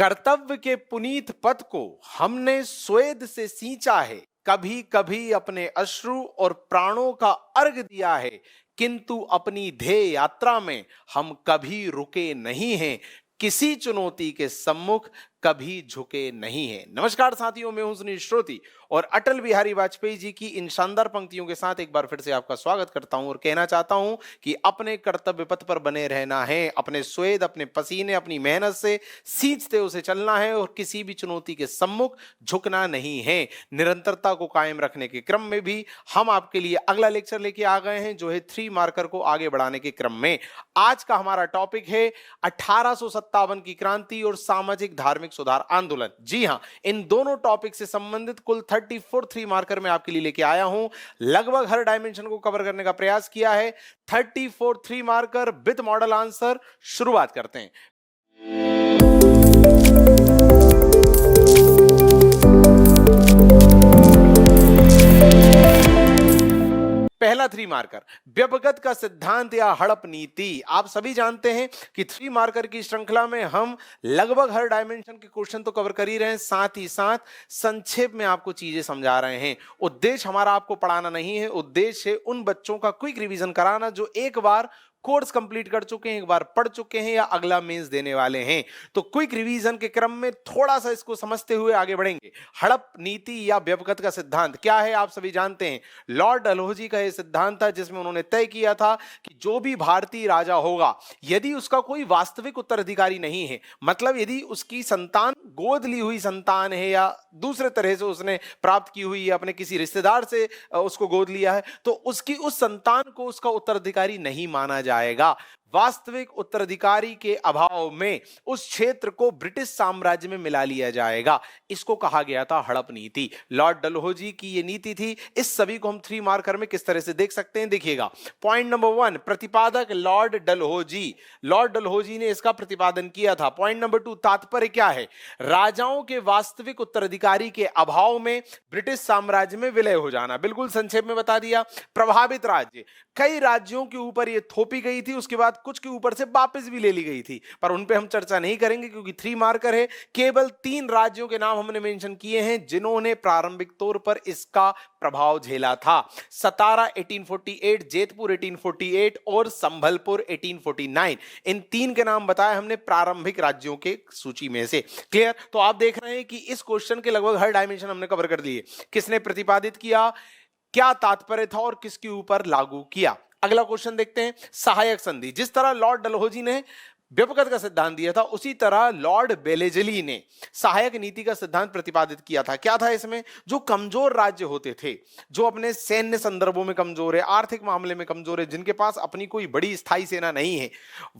कर्तव्य के पुनीत पथ को हमने स्वेद से सींचा है, कभी कभी अपने अश्रु और प्राणों का अर्घ दिया है, किंतु अपनी ध्येय यात्रा में हम कभी रुके नहीं हैं, किसी चुनौती के सम्मुख कभी झुके नहीं हैं। नमस्कार साथियों, मैं हूं सुनील श्रोती और अटल बिहारी वाजपेयी जी की इन शानदार पंक्तियों के साथ एक बार फिर से आपका स्वागत करता हूं और कहना चाहता हूं कि अपने कर्तव्य पथ पर बने रहना है, अपने स्वेद, अपने पसीने, अपनी मेहनत से सींचते उसे चलना है और किसी भी चुनौती के सम्मुख झुकना नहीं है। निरंतरता को कायम रखने के क्रम में भी हम आपके लिए अगला लेक्चर लेके आ गए हैं, जो है 3 मार्कर को आगे बढ़ाने के क्रम में। आज का हमारा टॉपिक है 1857 की क्रांति और सामाजिक धार्मिक सुधार आंदोलन। जी हां, इन दोनों टॉपिक से संबंधित कुल 34 3 मार्कर मैं आपके लिए लेके आया हूं। लगभग हर डायमेंशन को कवर करने का प्रयास किया है। 34 3 मार्कर विद मॉडल आंसर। शुरुआत करते हैं। पहला 3 मार्कर, व्यपगत का सिद्धांत या हड़प नीति। आप सभी जानते हैं कि 3 मार्कर की श्रृंखला में हम लगभग हर डायमेंशन के क्वेश्चन तो कवर कर ही रहे हैं, साथ ही साथ संक्षेप में आपको चीजें समझा रहे हैं। उद्देश्य हमारा आपको पढ़ाना नहीं है, उद्देश्य है उन बच्चों का क्विक रिवीजन कराना जो एक बार कोर्स कंप्लीट कर चुके हैं, एक बार पढ़ चुके हैं या अगला मेंस देने वाले हैं। तो क्विक रिवीजन के क्रम में थोड़ा सा इसको समझते हुए आगे बढ़ेंगे। हड़प नीति या व्यपगत का सिद्धांत क्या है, आप सभी जानते हैं। लॉर्ड डलहौजी का यह सिद्धांत था जिसमें उन्होंने तय किया था कि जो भी भारतीय राजा होगा, यदि उसका कोई वास्तविक उत्तराधिकारी नहीं है, मतलब यदि उसकी संतान गोद ली हुई संतान है या दूसरे तरह से उसने प्राप्त की हुई है, अपने किसी रिश्तेदार से उसको गोद लिया है, तो उसकी उस संतान को उसका उत्तराधिकारी नहीं माना जाएगा। वास्तविक उत्तराधिकारी के अभाव में उस क्षेत्र को ब्रिटिश साम्राज्य में मिला लिया जाएगा। इसको कहा गया था हड़प नीति। लॉर्ड डलहौजी की यह नीति थी। इस सभी को हम 3 मार्कर में किस तरह से देख सकते हैं, देखिएगा। पॉइंट नंबर 1, प्रतिपादक लॉर्ड डलहौजी। लॉर्ड डलहौजी ने इसका प्रतिपादन किया था। पॉइंट नंबर 2, तात्पर्य क्या है, राजाओं के वास्तविक उत्तराधिकारी के अभाव में ब्रिटिश साम्राज्य में विलय हो जाना। बिल्कुल संक्षेप में बता दिया। प्रभावित राज्य, कई राज्यों के ऊपर यह थोपी गई थी, उसके बाद कुछ के ऊपर से वापस भी ले ली गई थी, पर उन पे हम चर्चा नहीं करेंगे क्योंकि 3 मार्कर है। केवल 3 राज्यों के नाम हमने मेंशन किए हैं जिन्होंने प्रारंभिक तौर पर इसका प्रभाव झेला था। सतारा 1848, जेतपुर 1848 और संभलपुर 1849। इन 3 के नाम बताए हमने प्रारंभिक राज्यों के सूची में से। क्लियर? तो आप देख रहे हैं कि इस क्वेश्चन के लगभग हर डायमेंशन हमने कवर कर लिए। किसने प्रतिपादित किया, क्या तात्पर्य था और किसके ऊपर लागू किया। अगला क्वेश्चन देखते हैं, सहायक संधि। जिस तरह लॉर्ड डलहौजी ने व्यपगत का सिद्धांत दिया था, उसी तरह लॉर्ड बेलेजली ने सहायक नीति का सिद्धांत प्रतिपादित किया था। क्या था इसमें, जो कमजोर राज्य होते थे, जो अपने सैन्य संदर्भों में कमजोर है, आर्थिक मामले में कमजोर है, जिनके पास अपनी कोई बड़ी स्थायी सेना नहीं है,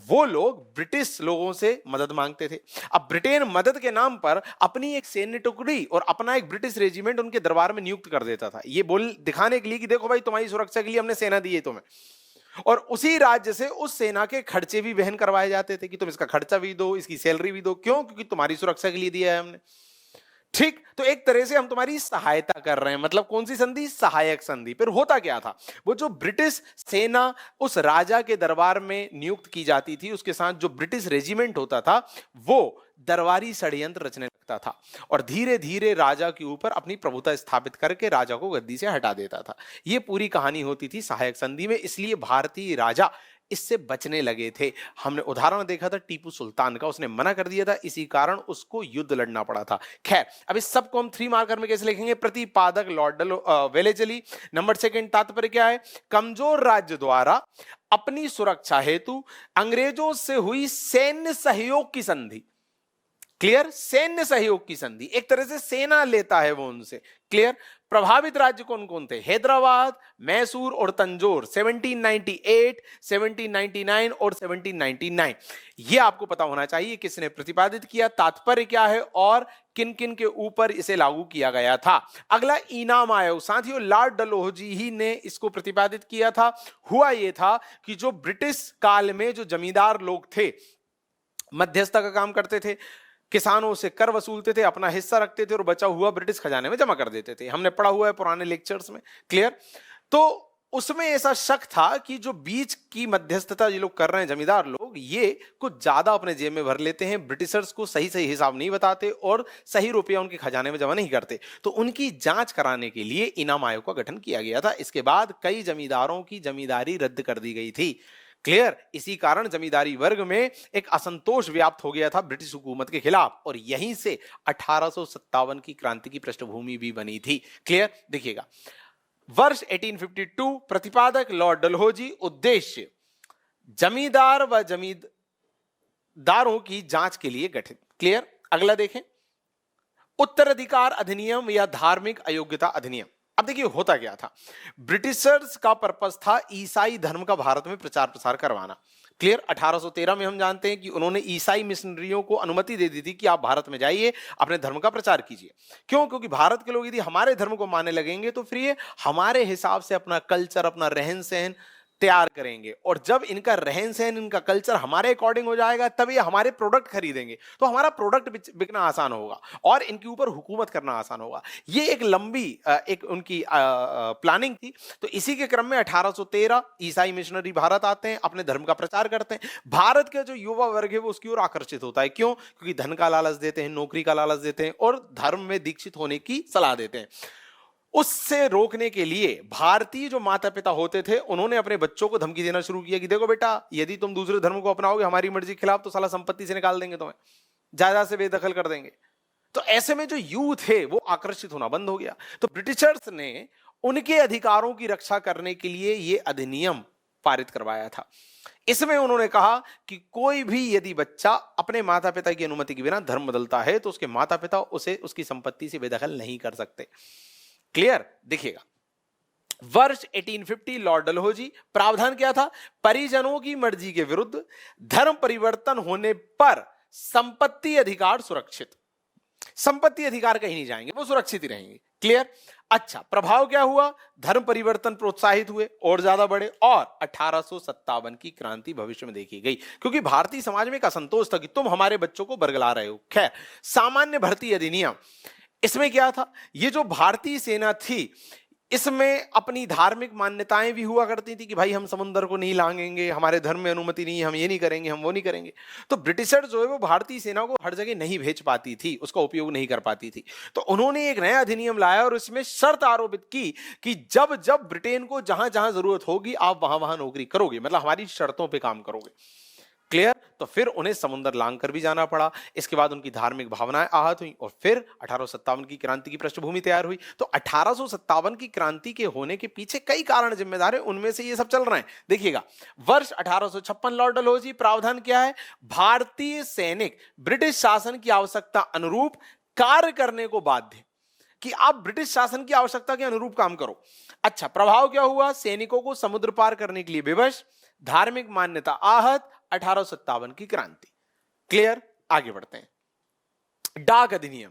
वो लोग ब्रिटिश लोगों से मदद मांगते थे। अब ब्रिटेन मदद के नाम पर अपनी एक सैन्य टुकड़ी और अपना एक ब्रिटिश रेजिमेंट उनके दरबार में नियुक्त कर देता था, ये बोल दिखाने के लिए कि देखो भाई, तुम्हारी सुरक्षा के लिए हमने सेना दी है तुम्हें। और उसी राज्य से उस सेना के खर्चे भी वहन करवाए जाते थे कि तुम इसका खर्चा भी दो, इसकी सैलरी भी दो। क्यों? क्योंकि तुम्हारी सुरक्षा के लिए दिया है हमने। ठीक, तो एक तरह से हम तुम्हारी सहायता कर रहे हैं। मतलब कौन सी संधि? सहायक संधि। फिर होता क्या था, वो जो ब्रिटिश सेना उस राजा के दरबार में नियुक्त की जाती थी, उसके साथ जो ब्रिटिश रेजिमेंट होता था, वो दरबारी षड्यंत्र रचने लगता था और धीरे धीरे राजा के ऊपर अपनी प्रभुता स्थापित करके राजा को गद्दी से हटा देता था। ये पूरी कहानी होती थी सहायक संधि में, इसलिए भारतीय राजा इससे बचने लगे थे। हमने उदाहरण देखा था टीपू सुल्तान का, उसने मना कर दिया था, इसी कारण उसको युद्ध लड़ना पड़ा था। खैर, अब इस सबको हम 3 मार्कर में कैसे लिखेंगे? प्रतिपादक लॉर्ड वेलेजली। नंबर 2, तात्पर्य क्या है, कमजोर राज्य द्वारा अपनी सुरक्षा हेतु अंग्रेजों से हुई सैन्य सहयोग की संधि। क्लियर? सैन्य सहयोग की संधि, एक तरह से सेना लेता है वो उनसे। क्लियर? प्रभावित राज्य कौन कौन थे? हैदराबाद, मैसूर और तंजौर। 1798, 1799 और 1799। ये आपको पता होना चाहिए किसने प्रतिपादित किया, तात्पर्य क्या है और किन किन के ऊपर इसे लागू किया गया था। अगला इनाम आयोग। साथियों, लॉर्ड डलहौजी ही ने इसको प्रतिपादित किया था। हुआ यह था कि जो ब्रिटिश काल में जो जमींदार लोग थे, मध्यस्थता का काम करते थे, किसानों से कर वसूलते थे, अपना हिस्सा रखते थे और बचा हुआ ब्रिटिश खजाने में जमा कर देते थे। हमने पढ़ा हुआ है पुराने लेक्चर्स में। क्लियर? तो उसमें ऐसा शक था कि जो बीच की मध्यस्थता ये लोग कर रहे हैं जमींदार लोग, लोग ये कुछ ज्यादा अपने जेब में भर लेते हैं, ब्रिटिशर्स को सही सही हिसाब नहीं बताते और सही रुपया उनके खजाने में जमा नहीं करते। तो उनकी जांच कराने के लिए इनाम आयोग का गठन किया गया था। इसके बाद कई जमींदारों की जमींदारी रद्द कर दी गई थी। क्लियर? इसी कारण जमींदारी वर्ग में एक असंतोष व्याप्त हो गया था ब्रिटिश हुकूमत के खिलाफ, और यहीं से 1857 की क्रांति की पृष्ठभूमि भी बनी थी। क्लियर? देखिएगा, वर्ष 1852, प्रतिपादक लॉर्ड डलहौजी, उद्देश्य जमींदार व जमींदारों की जांच के लिए गठित। क्लियर? अगला देखें, उत्तराधिकार अधिनियम या धार्मिक अयोग्यता अधिनियम। अब देखिए होता क्या था, ब्रिटिशर्स का पर्पस था ईसाई धर्म का भारत में प्रचार प्रसार करवाना। क्लियर? 1813 में हम जानते हैं कि उन्होंने ईसाई मिशनरियों को अनुमति दे दी थी कि आप भारत में जाइए, अपने धर्म का प्रचार कीजिए। क्यों? क्योंकि भारत के लोग यदि हमारे धर्म को मानने लगेंगे तो फिर ये हमारे हिसाब से अपना कल्चर, अपना रहन सहन तैयार करेंगे, और जब इनका रहन सहन, इनका कल्चर हमारे अकॉर्डिंग हो जाएगा तब ये हमारे प्रोडक्ट खरीदेंगे, तो हमारा प्रोडक्ट बिकना आसान होगा और इनके ऊपर हुकूमत करना आसान होगा। ये एक लंबी एक उनकी प्लानिंग थी। तो इसी के क्रम में 1813 ईसाई मिशनरी भारत आते हैं, अपने धर्म का प्रचार करते हैं। भारत का जो युवा वर्ग है वो उसकी ओर आकर्षित होता है। क्यों? क्योंकि धन का लालच देते हैं, नौकरी का लालच देते हैं और धर्म में दीक्षित होने की सलाह देते हैं। उससे रोकने के लिए भारतीय जो माता पिता होते थे उन्होंने अपने बच्चों को धमकी देना शुरू किया कि देखो बेटा, यदि तुम दूसरे धर्म को अपनाओगे हमारी मर्जी के खिलाफ तो साला संपत्ति से निकाल देंगे, तुम्हें जायदाद से बेदखल कर देंगे। तो ऐसे में जो यूथ है वो आकर्षित होना बंद हो गया। तो ब्रिटिशर्स ने उनके अधिकारों की रक्षा करने के लिए यह अधिनियम पारित करवाया था। इसमें उन्होंने कहा कि कोई भी यदि बच्चा अपने माता पिता की अनुमति के बिना धर्म बदलता है तो उसके माता पिता उसे उसकी संपत्ति से बेदखल नहीं कर सकते। क्लियर? देखिएगा, वर्ष 1850 लॉर्ड डलहौजी, प्रावधान क्या था? परिजनों की मर्जी के विरुद्ध धर्म परिवर्तन होने पर संपत्ति अधिकार सुरक्षित। संपत्ति अधिकार कहीं नहीं जाएंगे, वो सुरक्षित ही रहेंगे। क्लियर? अच्छा, प्रभाव क्या हुआ? धर्म परिवर्तन प्रोत्साहित हुए और ज्यादा बढ़े, और 1857 की क्रांति भविष्य में देखी गई, क्योंकि भारतीय समाज में एक असंतोष था कि तुम हमारे बच्चों को बरगला रहे हो। खैर, सामान्य भर्ती अधिनियम, इसमें क्या था? ये जो भारतीय सेना थी इसमें अपनी धार्मिक मान्यताएं भी हुआ करती थी कि भाई हम समुद्र को नहीं लांघेंगे, हमारे धर्म में अनुमति नहीं है, हम ये नहीं करेंगे, हम वो नहीं करेंगे। तो ब्रिटिशर जो है वो भारतीय सेना को हर जगह नहीं भेज पाती थी, उसका उपयोग नहीं कर पाती थी। तो उन्होंने एक नया अधिनियम लाया और इसमें शर्त आरोपित की कि जब जब ब्रिटेन को जहां जहां जरूरत होगी आप वहां वहां नौकरी करोगे, मतलब हमारी शर्तों पर काम करोगे। क्लियर? तो फिर उन्हें समुद्र लांघ कर भी जाना पड़ा। इसके बाद उनकी धार्मिक भावनाएं आहत हुई और फिर 1857 की क्रांति की पृष्ठभूमि तैयार हुई। तो 1857 की क्रांति के होने के पीछे कई कारण जिम्मेदार हैं, उनमें से ये सब चल रहे हैं। देखिएगा, वर्ष 1856 लॉर्ड डलहौजी, प्रावधान क्या है? भारतीय सैनिक ब्रिटिश शासन की आवश्यकता अनुरूप कार्य करने को बाध्य, कि आप ब्रिटिश शासन की आवश्यकता के अनुरूप काम करो। अच्छा, प्रभाव क्या हुआ? सैनिकों को समुद्र पार करने के लिए विवश, धार्मिक मान्यता आहत, 1857 की क्रांति। क्लियर? आगे बढ़ते हैं। डाक अधिनियम,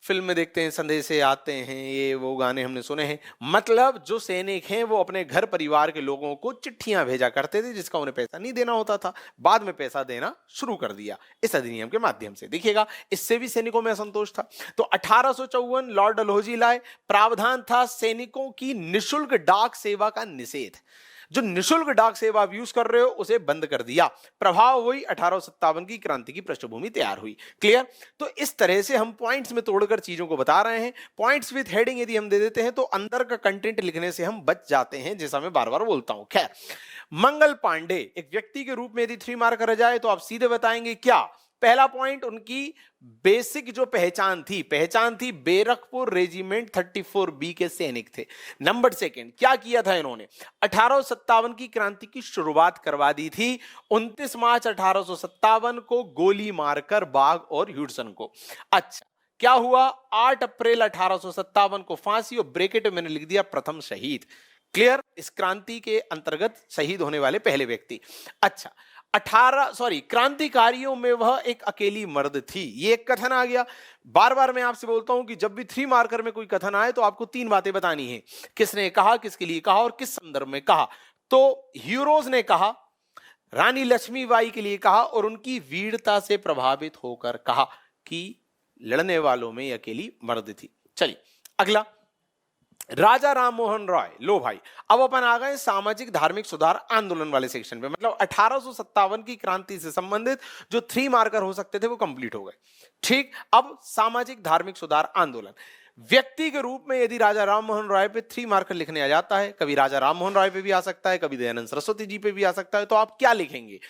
फिल्म में देखते हैं, संदेशे आते हैं, ये वो गाने हमने सुने हैं। मतलब जो सैनिक हैं वो अपने घर परिवार के लोगों को चिट्ठियां भेजा करते थे जिसका उन्हें पैसा नहीं देना होता था। बाद में पैसा देना शुरू कर दिया इस अधिनियम के माध्यम से। देखिएगा, इससे भी सैनिकों में असंतोष था। तो 1854 लॉर्ड डलहौजी लाए, प्रावधान था सैनिकों की निःशुल्क डाक सेवा का निषेध। जो निःशुल्क डाक सेवा आप यूज कर रहे हो उसे बंद कर दिया। प्रभाव हुई 1857 की क्रांति की पृष्ठभूमि तैयार हुई। क्लियर? तो इस तरह से हम पॉइंट्स में तोड़कर चीजों को बता रहे हैं। पॉइंट्स विद हेडिंग यदि हम दे देते हैं तो अंदर का कंटेंट लिखने से हम बच जाते हैं, जैसा मैं बार बार बोलता हूं। खैर, मंगल पांडे एक व्यक्ति के रूप में यदि 3 मार्क रह जाए तो आप सीधे बताएंगे क्या? पहला पॉइंट, उनकी बेसिक जो पहचान थी बैरकपुर रेजिमेंट 34B के सैनिक थे। नंबर सेकंड, क्या किया था इन्होंने? 1857 की क्रांति की शुरुआत करवा दी थी। 29 मार्च 1857 को गोली मारकर बाघ और ह्यूडसन को। अच्छा, क्या हुआ? 8 अप्रैल 1857 को फांसी, और ब्रैकेट में मैंने लिख दिया प्रथम शहीद। क्लियर? इस क्रांति के अंतर्गत शहीद होने वाले पहले व्यक्ति। अच्छा, क्रांतिकारियों में वह एक अकेली मर्द थी, ये एक कथन आ गया। बार बार मैं आपसे बोलता हूं कि जब भी 3 मार्कर में कोई कथन आए तो आपको 3 बातें बतानी है। किसने कहा, किसके लिए कहा और किस संदर्भ में कहा। तो हीरोज ने कहा, रानी लक्ष्मीबाई के लिए कहा और उनकी वीरता से प्रभावित होकर कहा कि लड़ने वालों में अकेली मर्द थी। चलिए अगला, राजा राम मोहन रॉय। लो भाई, अब अपन आ गए सामाजिक धार्मिक सुधार आंदोलन वाले सेक्शन पे, मतलब 1857 की क्रांति से संबंधित जो 3 मार्कर हो सकते थे वो कंप्लीट हो गए। ठीक, अब सामाजिक धार्मिक सुधार आंदोलन। व्यक्ति के रूप में यदि राजा राम मोहन रॉय पे 3 मार्कर लिखने आ जाता है, कभी राजा राम मोहन रॉय पे भी आ सकता है, कभी दयानंद सरस्वती जी पे भी आ सकता है, तो आप क्या लिखेंगे?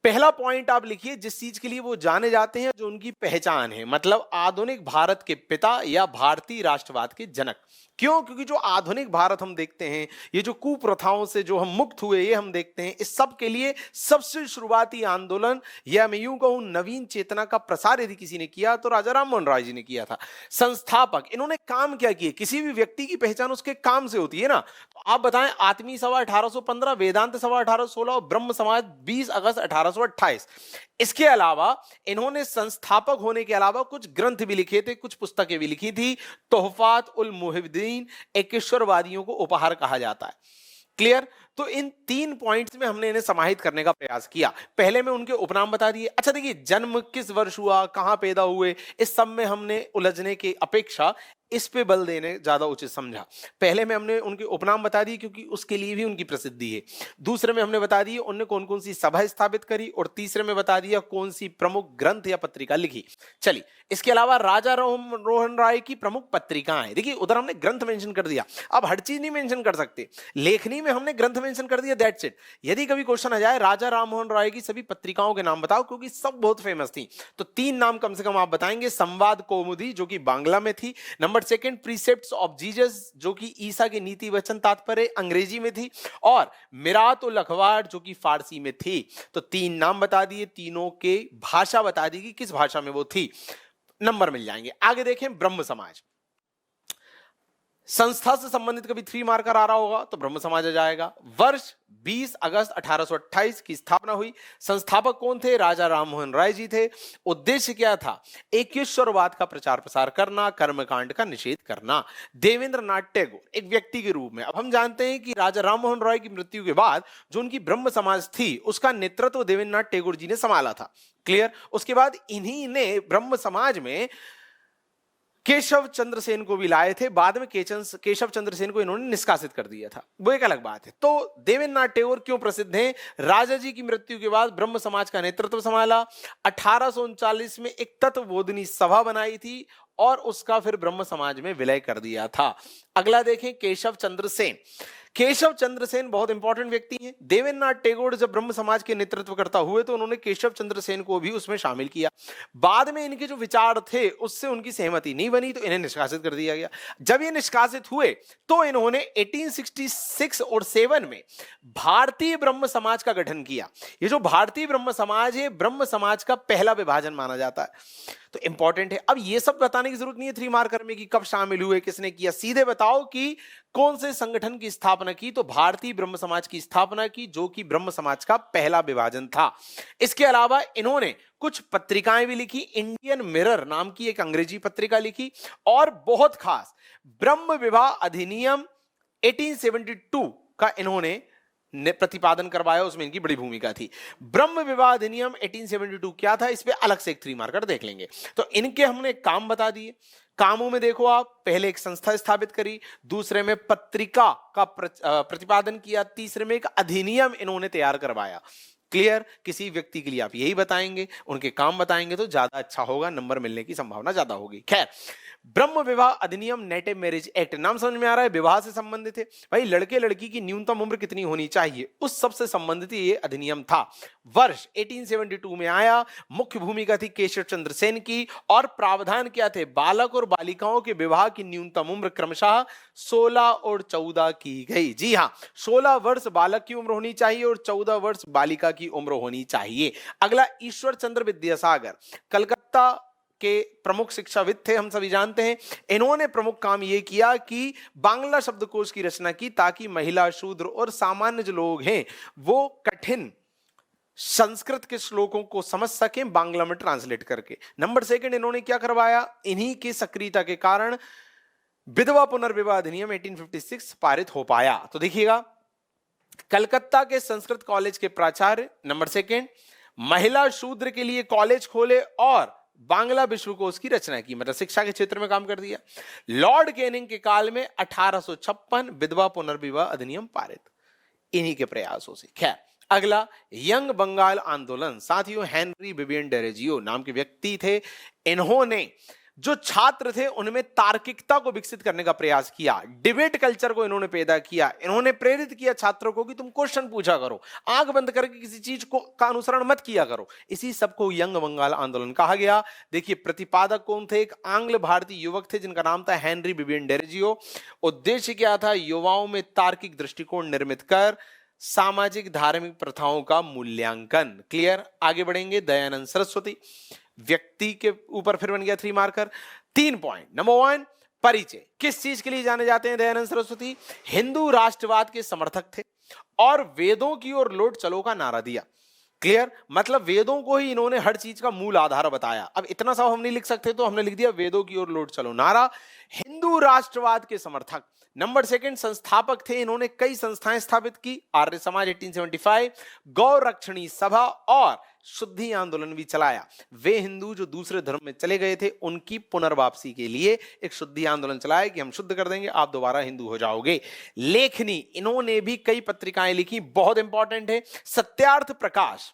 पहला पॉइंट आप लिखिए जिस चीज के लिए वो जाने जाते हैं, जो उनकी पहचान है, मतलब आधुनिक भारत के पिता या भारतीय राष्ट्रवाद के जनक। क्यों? क्योंकि जो आधुनिक भारत हम देखते हैं, ये जो कुप्रथाओं से जो हम मुक्त हुए ये हम देखते हैं, इस सब के लिए सबसे शुरुआती आंदोलन या मैं यूं कहूं नवीन चेतना का प्रसार यदि किसी ने किया तो राजा राम मोहन राय जी ने किया था। संस्थापक, इन्होंने काम क्या किए? किसी भी व्यक्ति की पहचान उसके काम से होती है ना, तो आप बताएं, आत्मीय सभा 1815, वेदांत सभा 1816 और ब्रह्म समाज 20 अगस्त 1828। इसके अलावा इन्होंने संस्थापक होने के अलावा कुछ ग्रंथ भी लिखे थे, कुछ पुस्तकें भी लिखी थी। तोहफात उल मुहिद्दीन एकेश्वरवादियों को उपहार कहा जाता है। क्लियर? तो इन 3 पॉइंट्स में हमने इन्हें समाहित करने का प्रयास किया। पहले में उनके उपनाम बता दिए। अच्छा देखिए, जन्म किस वर्ष हुआ, कहां पैदा हुए, इस सब में हमने उलझने की अपेक्षा इस पे बल देने ज्यादा उचित समझा। पहले में हमने उनके उपनाम बता दिए क्योंकि उसके लिए भी उनकी प्रसिद्धि है। दूसरे में हमने बता दिए उन्होंने कौन कौन सी सभा स्थापित करी, और तीसरे में बता दिया कौन सी प्रमुख ग्रंथ या पत्रिका लिखी। चलिए, इसके अलावा राजा रोहन राय की प्रमुख पत्रिकाएं, देखिए उधर हमने ग्रंथ मेंशन कर दिया, अब हर चीज नहीं मेंशन कर सकते, लेखनी में हमने ग्रंथ मेंशन कर दिया, दैट्स इट। यदि कभी क्वेश्चन आ जाए राजा राम मोहन राय की सभी पत्रिकाओं के नाम बताओ, क्योंकि सब बहुत फेमस थी, तो 3 नाम कम से कम आप बताएंगे। संवाद कौमुदी जो कि बांग्ला में थी, नंबर 2 प्रीसेप्ट्स ऑफ जीसस जो कि ईसा के नीति वचन तात्पर्य अंग्रेजी में थी, और मिरात उल अखबार जो कि फारसी में थी। तो 3 नाम बता दिए, तीनों के भाषा बता दी कि किस भाषा में वो थी, नंबर मिल जाएंगे। आगे देखें, ब्रह्म समाज। संस्था से संबंधित कभी 3 मार्कर आ रहा होगा तो ब्रह्म समाज आ जाएगा। वर्ष 20 अगस्त 1828 की स्थापना हुई। संस्थापक कौन थे? राजा राम मोहन राय जी थे। उद्देश्य क्या था? एकेश्वरवाद का प्रचार प्रसार करना, कर्मकांड का निषेध करना। देवेंद्रनाथ टैगोर एक व्यक्ति के रूप में, अब हम जानते हैं कि राजा राम मोहन राय की मृत्यु के बाद जो उनकी ब्रह्म समाज थी उसका नेतृत्व देवेंद्रनाथ टैगोर जी ने संभाला था। क्लियर? उसके बाद इन्हीं ने ब्रह्म समाज में केशव चंद्र सेन को भी लाए थे, बाद में केशव चंद्र सेन को इन्होंने निष्कासित कर दिया था, वो एक अलग बात है। तो देवेंद्रनाथ टैगोर क्यों प्रसिद्ध हैं? राजा जी की मृत्यु के बाद ब्रह्म समाज का नेतृत्व संभाला। 1839 में एक तत्वबोधिनी सभा बनाई थी और उसका फिर ब्रह्म समाज में विलय कर दिया था। अगला देखें, केशव चंद्र सेन। केशव चंद्र सेन बहुत इंपॉर्टेंट व्यक्ति हैं। देवेंद्रनाथ टैगोर जब ब्रह्म समाज के नेतृत्व करता हुए तो उन्होंने केशव चंद्र सेन को भी उसमें शामिल किया। बाद में इनके जो विचार थे उससे उनकी सहमति नहीं बनी तो इन्हें निष्कासित कर दिया गया। जब ये निष्कासित हुए तो इन्होंने 1866 और 7 में भारतीय ब्रह्म समाज का गठन किया। ये जो भारतीय ब्रह्म समाज है, ब्रह्म समाज का पहला विभाजन माना जाता है, तो इंपॉर्टेंट है। अब ये सब बताने की जरूरत नहीं है 3 मार्कर में कि कब शामिल हुए, किसने किया, सीधे बताओ कि कौन से संगठन की स्थापना की। तो भारतीय ब्रह्म समाज की स्थापना की, जो कि ब्रह्म समाज का पहला विभाजन था। इसके अलावा इन्होंने कुछ पत्रिकाएं भी लिखी। इंडियन मिरर नाम की एक अंग्रेजी पत्रिका लिखी, और बहुत खास ब्रह्म विवाह अधिनियम 1872 का इन्होंने प्रतिपादन करवाया, उसमें इनकी बड़ी भूमिका थी। ब्रह्म विवाह अधिनियम 1872 क्या था, इस पे अलग से एक 3 मार्कर देख लेंगे। तो इनके हमने काम बता दिए। कामों में देखो आप, पहले एक संस्था स्थापित करी, दूसरे में पत्रिका का प्रतिपादन किया, तीसरे में एक अधिनियम इन्होंने तैयार करवाया। क्लियर? किसी व्यक्ति के लिए आप यही बताएंगे, उनके काम बताएंगे तो ज्यादा अच्छा होगा, नंबर मिलने की संभावना ज्यादा होगी। खैर, ब्रह्म विवाह अधिनियम, नेटिव मैरिज एक्ट, नाम समझ में आ रहा है, विवाह से संबंधित है। भाई लड़के लड़की की न्यूनतम उम्र कितनी होनी चाहिए, उस सब से संबंधित ये अधिनियम था। वर्ष 1872 में आया। मुख्य भूमिका थी केशव चंद्र सेन की, और प्रावधान क्या थे? बालक और बालिकाओं के विवाह की न्यूनतम उम्र क्रमशः 16 और 14 की गई। जी हाँ, 16 वर्ष बालक की उम्र होनी चाहिए और 14 वर्ष बालिका की उम्र होनी चाहिए। अगला, ईश्वर चंद्र विद्यासागर, कलकत्ता के प्रमुख शिक्षाविद थे, हम सभी जानते हैं। इन्होंने प्रमुख काम यह किया कि बांग्ला शब्दकोश की रचना की, ताकि महिला, शूद्र और सामान्य जो लोग हैं वो कठिन संस्कृत के श्लोकों को समझ सकें बांग्ला में ट्रांसलेट करके। नंबर 2 इन्होंने क्या करवाया? इन्हीं की सक्रियता के कारण विधवा पुनर्विवाह अधिनियम 1856 पारित हो पाया। तो देखिएगा, कलकत्ता के संस्कृत कॉलेज के प्राचार्य, नंबर 2 महिला शूद्र के लिए कॉलेज खोले और बांग्ला विश्वकोश की रचना की, मतलब शिक्षा के क्षेत्र में काम कर दिया। लॉर्ड कैनिंग के काल में 1856 विधवा पुनर्विवाह अधिनियम पारित, इन्हीं के प्रयासों से। खैर, अगला यंग बंगाल आंदोलन। साथियों, हेनरी विवियन डेरेजियो नाम के व्यक्ति थे, इन्होंने जो छात्र थे उनमें तार्किकता को विकसित करने का प्रयास किया, डिबेट कल्चर को इन्होंने पैदा किया, इन्होंने प्रेरित किया छात्रों को कि तुम क्वेश्चन पूछा करो, आंख बंद करके किसी चीज को का अनुसरण मत किया करो। इसी सबको यंग बंगाल आंदोलन कहा गया। देखिए, प्रतिपादक कौन थे? एक आंग्ल भारतीय युवक थे जिनका नाम था हेनरी विवियन डेरेजियो। उद्देश्य क्या था? युवाओं में तार्किक दृष्टिकोण निर्मित कर सामाजिक धार्मिक प्रथाओं का मूल्यांकन। क्लियर? आगे बढ़ेंगे। दयानंद सरस्वती व्यक्ति के ऊपर फिर बन गया 3 मार्कर। 3 पॉइंट। नंबर 1, परिचय। किस चीज के लिए जाने जाते हैं दयानंद सरस्वती? हिंदू राष्ट्रवाद के समर्थक थे और वेदों की ओर लौट चलो का नारा दिया। क्लियर? मतलब वेदों को ही इन्होंने हर चीज का मूल आधार बताया। अब इतना सा हम नहीं लिख सकते तो हमने लिख दिया वेदों की ओर लौट चलो नारा। हिंदू राष्ट्रवाद के समर्थक। नंबर 2, संस्थापक थे, इन्होंने कई संस्थाएं स्थापित की। आर्य समाज 1875, गौ रक्षणी सभा और शुद्धि आंदोलन भी चलाया। वे हिंदू जो दूसरे धर्म में चले गए थे उनकी पुनर्वापसी के लिए एक शुद्धि आंदोलन चलाया कि हम शुद्ध कर देंगे, आप दोबारा हिंदू हो जाओगे। लेखनी, इन्होंने भी कई पत्रिकाएं लिखी, बहुत इंपॉर्टेंट है। सत्यार्थ प्रकाश,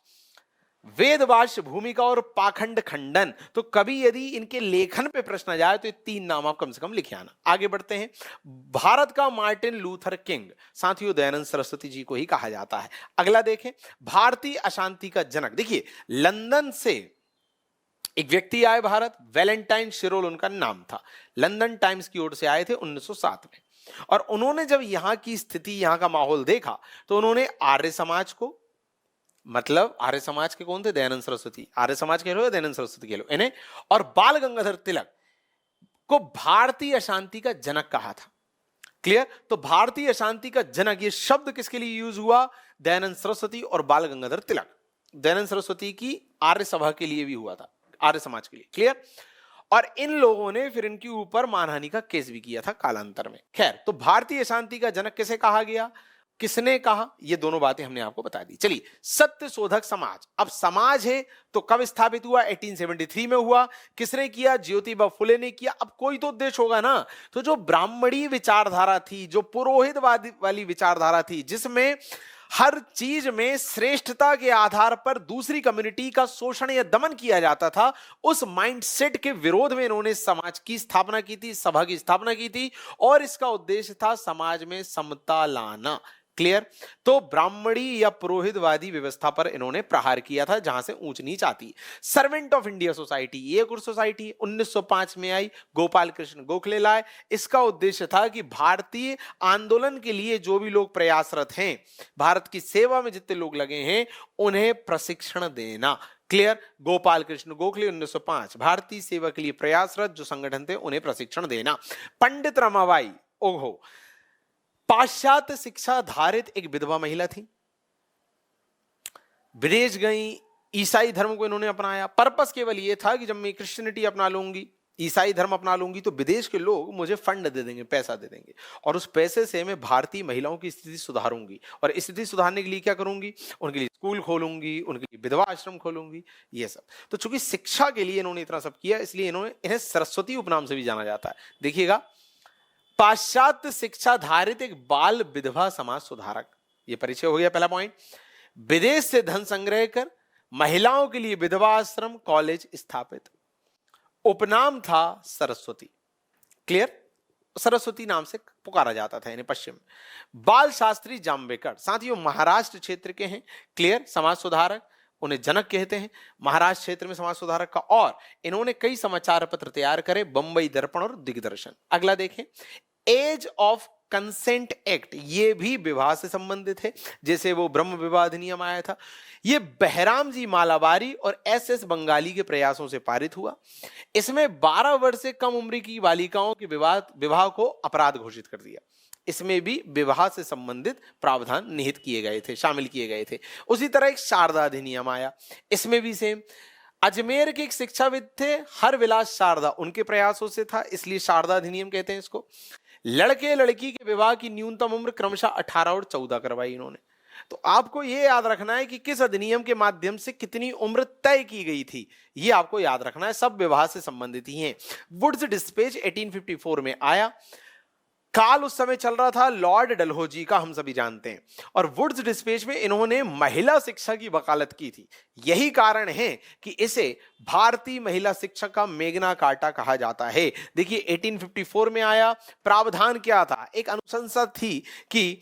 वेदवास्य भूमिका और पाखंड खंडन। तो कभी यदि इनके लेखन पे प्रश्न आ जाए तो ये 3 नाम आप कम से कम लिखे आना। आगे बढ़ते हैं। भारत का मार्टिन लूथर किंग। साथियों, दयानंद सरस्वती जी को ही कहा जाता है। अगला देखें, भारतीय अशांति का जनक। देखिए, लंदन से एक व्यक्ति आए भारत, वैलेंटाइन शिरोल उनका नाम था। लंदन टाइम्स की ओर से आए थे 1907 में, और उन्होंने जब यहां की स्थिति, यहां का माहौल देखा तो उन्होंने आर्य समाज को, मतलब आर्य समाज के कौन थे? दयानंद सरस्वती। आर्य समाज कह लो या दयानंद सरस्वती कह लो, इन्हें और बाल गंगाधर तिलक को भारतीय अशांति का जनक कहा था। क्लियर? तो भारतीय अशांति का जनक, ये शब्द किसके लिए यूज हुआ? दयानंद सरस्वती और बाल गंगाधर तिलक। दयानंद सरस्वती की आर्य सभा के लिए भी हुआ था, आर्य समाज के लिए। क्लियर? और इन लोगों ने फिर इनके ऊपर मानहानि का केस भी किया था कालांतर में। खैर, तो भारतीय अशांति का जनक किसे कहा गया, किसने कहा, ये दोनों बातें हमने आपको बता दी। चलिए, सत्य शोधक समाज। अब समाज है तो कब स्थापित हुआ? 1873 में हुआ। किसने किया? ज्योतिबा फुले ने किया। अब कोई तो उद्देश्य होगा ना। तो जो ब्राह्मणी विचारधारा थी, जो पुरोहितवादी वाली विचारधारा थी, जिसमें हर चीज में श्रेष्ठता के आधार पर दूसरी कम्युनिटी का शोषण या दमन किया जाता था, उस माइंडसेट के विरोध में इन्होंने समाज की स्थापना की थी, सभा की स्थापना की थी, और इसका उद्देश्य था समाज में समता लाना। क्लियर? तो ब्राह्मणी या पुरोहितवादी व्यवस्था पर इन्होंने प्रहार किया था, जहां से ऊंच नीच आती। सर्वेंट ऑफ इंडिया सोसाइटी, ये एक सोसाइटी 1905 में आई, गोपाल कृष्ण गोखले लाए। इसका उद्देश्य था कि भारतीय आंदोलन के लिए जो भी लोग प्रयासरत हैं, भारत की सेवा में जितने लोग लगे हैं, उन्हें प्रशिक्षण देना। क्लियर? गोपाल कृष्ण गोखले 1905, भारतीय सेवा के लिए प्रयासरत जो संगठन थे उन्हें प्रशिक्षण देना। पंडित रमाबाई, ओहो, पाश्चात्य शिक्षा धारित एक विधवा महिला थी, विदेश गई, ईसाई धर्म को इन्होंने अपनाया। पर्पस केवल यह था कि जब मैं क्रिश्चियनिटी अपना लूंगी, ईसाई धर्म अपना लूंगी, तो विदेश के लोग मुझे फंड दे देंगे, पैसा दे देंगे, और उस पैसे से मैं भारतीय महिलाओं की स्थिति सुधारूंगी। और स्थिति सुधारने के लिए क्या करूंगी? उनके लिए स्कूल खोलूंगी, उनके लिए विधवा आश्रम खोलूंगी, ये सब। तो चूंकि शिक्षा के लिए इन्होंने इतना सब किया, इसलिए इन्हें सरस्वती उपनाम से भी जाना जाता है। देखिएगा, पाश्चात्य शिक्षा धारित एक बाल विधवा समाज सुधारक, ये परिचय हो गया पहला पॉइंट। विदेश से धन संग्रह कर महिलाओं के लिए विधवा आश्रम कॉलेज स्थापित, उपनाम था सरस्वती। क्लियर? सरस्वती नाम से पुकारा जाता था इन्हें पश्चिम में। बाल शास्त्री जाम्बेकर, साथियों महाराष्ट्र क्षेत्र के हैं। क्लियर? समाज सुधारक, उन्हें जनक कहते हैं महाराष्ट्र क्षेत्र में समाज सुधारक का। और इन्होंने कई समाचार पत्र तैयार करे, बंबई दर्पण और दिग्दर्शन। अगला देखें, एज ऑफ कंसेंट एक्ट, ये भी विवाह से संबंधित है, जैसे वो ब्रह्म विवाह अधिनियम आया था। ये बहराम जी मालाबारी और एस बंगाली के प्रयासों से पारित हुआ। इसमें 12 वर्ष से कम उम्र की बालिकाओं के विवाह को अपराध घोषित कर दिया। इसमें भी विवाह से संबंधित प्रावधान निहित किए गए थे, शामिल किए गए थे। उसी तरह एक शारदा अधिनियम आया, इसमें भी सेम। अजमेर के एक शिक्षाविद थे हरविलास शारदा, उनके प्रयासों से था, इसलिए शारदा अधिनियम कहते हैं इसको। लड़के लड़की के विवाह की न्यूनतम उम्र क्रमशः 18 और 14 करवाई इन्होंने। तो आपको यह याद रखना है कि किस अधिनियम के माध्यम से कितनी उम्र तय की गई थी, ये आपको याद रखना है, सब विवाह से संबंधित ही हैं। वुड्स डिस्पैच 1854 में आया। काल उस समय चल रहा था लॉर्ड डलहौजी का, हम सभी जानते हैं, और वुड्स डिस्पैच में इन्होंने महिला शिक्षा की वकालत की थी। यही कारण है कि इसे भारतीय महिला शिक्षा का मेग्ना कार्टा कहा जाता है। देखिए 1854 में आया। प्रावधान क्या था? एक अनुशंसा थी कि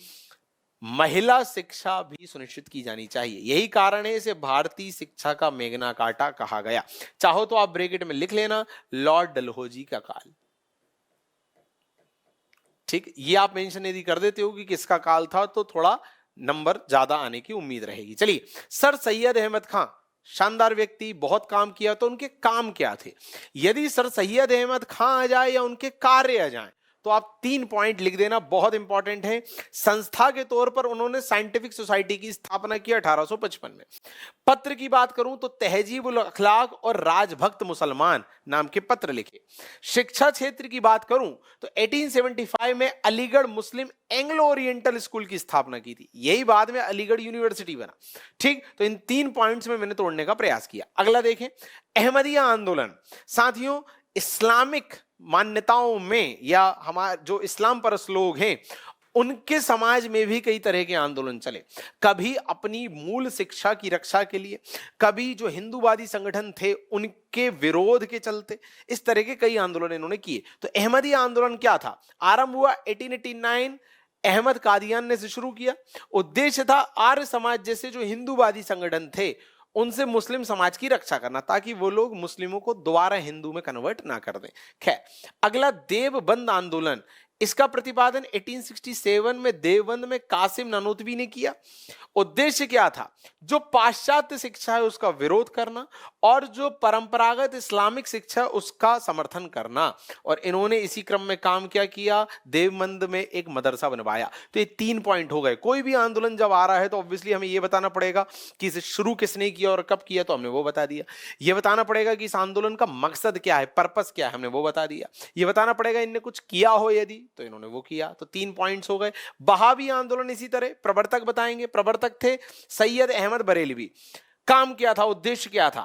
महिला शिक्षा भी सुनिश्चित की जानी चाहिए। यही कारण है इसे भारतीय शिक्षा का मेग्ना कार्टा कहा गया। चाहो तो आप ब्रैकेट में लिख लेना, लॉर्ड डलहौजी का काल। ठीक, ये आप मेंशन यदि कर देते हो कि किसका काल था तो थोड़ा नंबर ज्यादा आने की उम्मीद रहेगी। चलिए, सर सैयद अहमद खां, शानदार व्यक्ति, बहुत काम किया, तो उनके काम क्या थे? यदि सर सैयद अहमद खां आ जाए या उनके कार्य आ जाए तो आप 3 पॉइंट लिख देना, बहुत इंपॉर्टेंट है। संस्था के तौर पर उन्होंने साइंटिफिक सोसाइटी की स्थापना की 1855 में। पत्र की बात करूं तो तहजीबुल अखलाक और राजभक्त मुसलमान नाम के पत्र लिखे। शिक्षा क्षेत्र की बात करूं तो 1875 में अलीगढ़ मुस्लिम एंग्लो ओरिएंटल स्कूल की स्थापना की थी। यही बाद में अलीगढ़ यूनिवर्सिटी बना। ठीक, तो इन 3 पॉइंट्स में मैंने तोड़ने का प्रयास किया। अगला देखें, अहमदिया आंदोलन। साथियों, इस्लामिक मान्यताओं में या हमारे जो इस्लाम परस्त लोग हैं उनके समाज में भी कई तरह के आंदोलन चले। कभी अपनी मूल शिक्षा की रक्षा के लिए, कभी जो हिंदूवादी संगठन थे उनके विरोध के चलते, इस तरह के कई आंदोलन इन्होंने किए। तो अहमदिया आंदोलन क्या था? आरंभ हुआ 1889, अहमद कादियान ने से शुरू किया। उद्देश्य था आर्य समाज जैसे जो हिंदूवादी संगठन थे उनसे मुस्लिम समाज की रक्षा करना, ताकि वो लोग मुस्लिमों को दोबारा हिंदू में कन्वर्ट ना कर दें। खैर, अगला देवबंद आंदोलन। इसका प्रतिपादन 1867 में देवबंद में कासिम नानोतवी ने किया। उद्देश्य क्या था? जो पाश्चात्य शिक्षा है उसका विरोध करना और जो परंपरागत इस्लामिक शिक्षा उसका समर्थन करना। और इन्होंने इसी क्रम में काम क्या किया? देवबंद में एक मदरसा बनवाया। तो ये 3 पॉइंट हो गए। कोई भी आंदोलन जब आ रहा है तो ऑब्वियसली हमें यह बताना पड़ेगा कि इसे शुरू किसने किया और कब किया, तो हमने वो बता दिया। यह बताना पड़ेगा कि इस आंदोलन का मकसद क्या है, पर्पस क्या है, हमने वो बता दिया। यह बताना पड़ेगा इनने कुछ किया हो यदि, तो इन्होंने वो किया। तो 3 पॉइंट्स हो गए। बहावी आंदोलन इसी तरह। प्रवर्तक बताएंगे, प्रवर्तक थे सैयद अहमद बरेलवी। काम क्या था, उद्देश्य क्या था?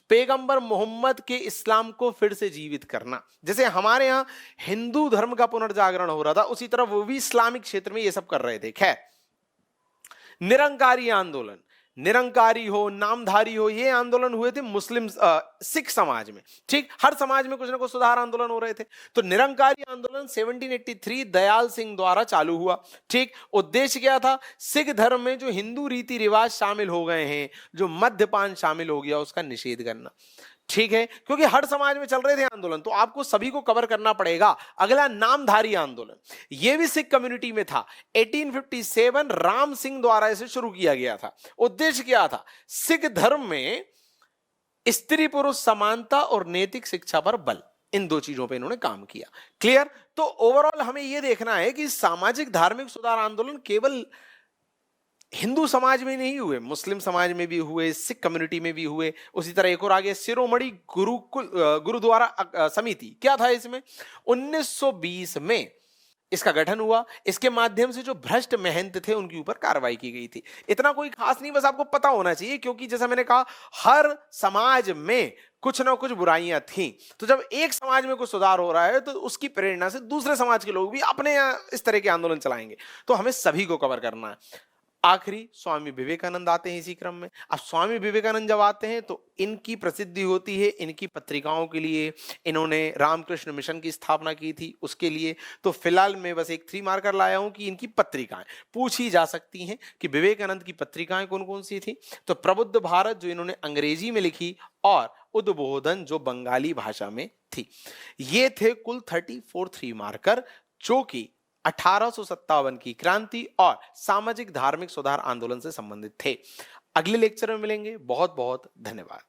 पैगंबर मोहम्मद के इस्लाम को फिर से जीवित करना। जैसे हमारे यहां हिंदू धर्म का पुनर्जागरण हो रहा था, उसी तरह वो भी इस्लामिक क्षेत्र में ये सब कर रहे थे। खैर, निरंकारी आंदोलन, निरंकारी हो, नामधारी हो, ये आंदोलन हुए थे मुस्लिम सिख समाज में। ठीक, हर समाज में कुछ ना कुछ सुधार आंदोलन हो रहे थे। तो निरंकारी आंदोलन 1783 दयाल सिंह द्वारा चालू हुआ। ठीक, उद्देश्य क्या था? सिख धर्म में जो हिंदू रीति रिवाज शामिल हो गए हैं, जो मद्यपान शामिल हो गया, उसका निषेध करना। ठीक है, क्योंकि हर समाज में चल रहे थे आंदोलन, तो आपको सभी को कवर करना पड़ेगा। अगला नामधारी आंदोलन, यह भी सिख कम्युनिटी में था। 1857 राम सिंह द्वारा इसे शुरू किया गया था। उद्देश्य क्या था? सिख धर्म में स्त्री पुरुष समानता और नैतिक शिक्षा पर बल, इन 2 चीजों पे इन्होंने काम किया। क्लियर? तो ओवरऑल हमें यह देखना है कि सामाजिक धार्मिक सुधार आंदोलन केवल हिंदू समाज में नहीं हुए, मुस्लिम समाज में भी हुए, सिख कम्युनिटी में भी हुए। उसी तरह एक और आगे शिरोमणि गुरुद्वारा समिति, क्या था इसमें? 1920 में इसका गठन हुआ। इसके माध्यम से जो भ्रष्ट महंत थे उनके ऊपर कार्रवाई की गई थी। इतना कोई खास नहीं, बस आपको पता होना चाहिए, क्योंकि जैसा मैंने कहा हर समाज में कुछ ना कुछ बुराइयां थीं। तो जब एक समाज में कुछ सुधार हो रहा है तो उसकी प्रेरणा से दूसरे समाज के लोग भी अपने यहाँ इस तरह के आंदोलन चलाएंगे। तो हमें सभी को कवर करना है। आखिरी स्वामी विवेकानंद आते हैं इसी क्रम में। अब स्वामी विवेकानंद जब आते हैं तो इनकी प्रसिद्धि होती है इनकी पत्रिकाओं के लिए। इन्होंने रामकृष्ण मिशन की स्थापना की थी, उसके लिए। तो फिलहाल मैं बस एक 3 मार्कर लाया हूं कि इनकी पत्रिकाएं पूछी जा सकती हैं कि विवेकानंद की पत्रिकाएं कौन कौन सी थी। तो प्रबुद्ध भारत जो इन्होंने अंग्रेजी में लिखी, और उद्बोधन जो बंगाली भाषा में थी। ये थे कुल 34 3 मार्कर जो कि 1857 की क्रांति और सामाजिक धार्मिक सुधार आंदोलन से संबंधित थे। अगले लेक्चर में मिलेंगे। बहुत बहुत धन्यवाद।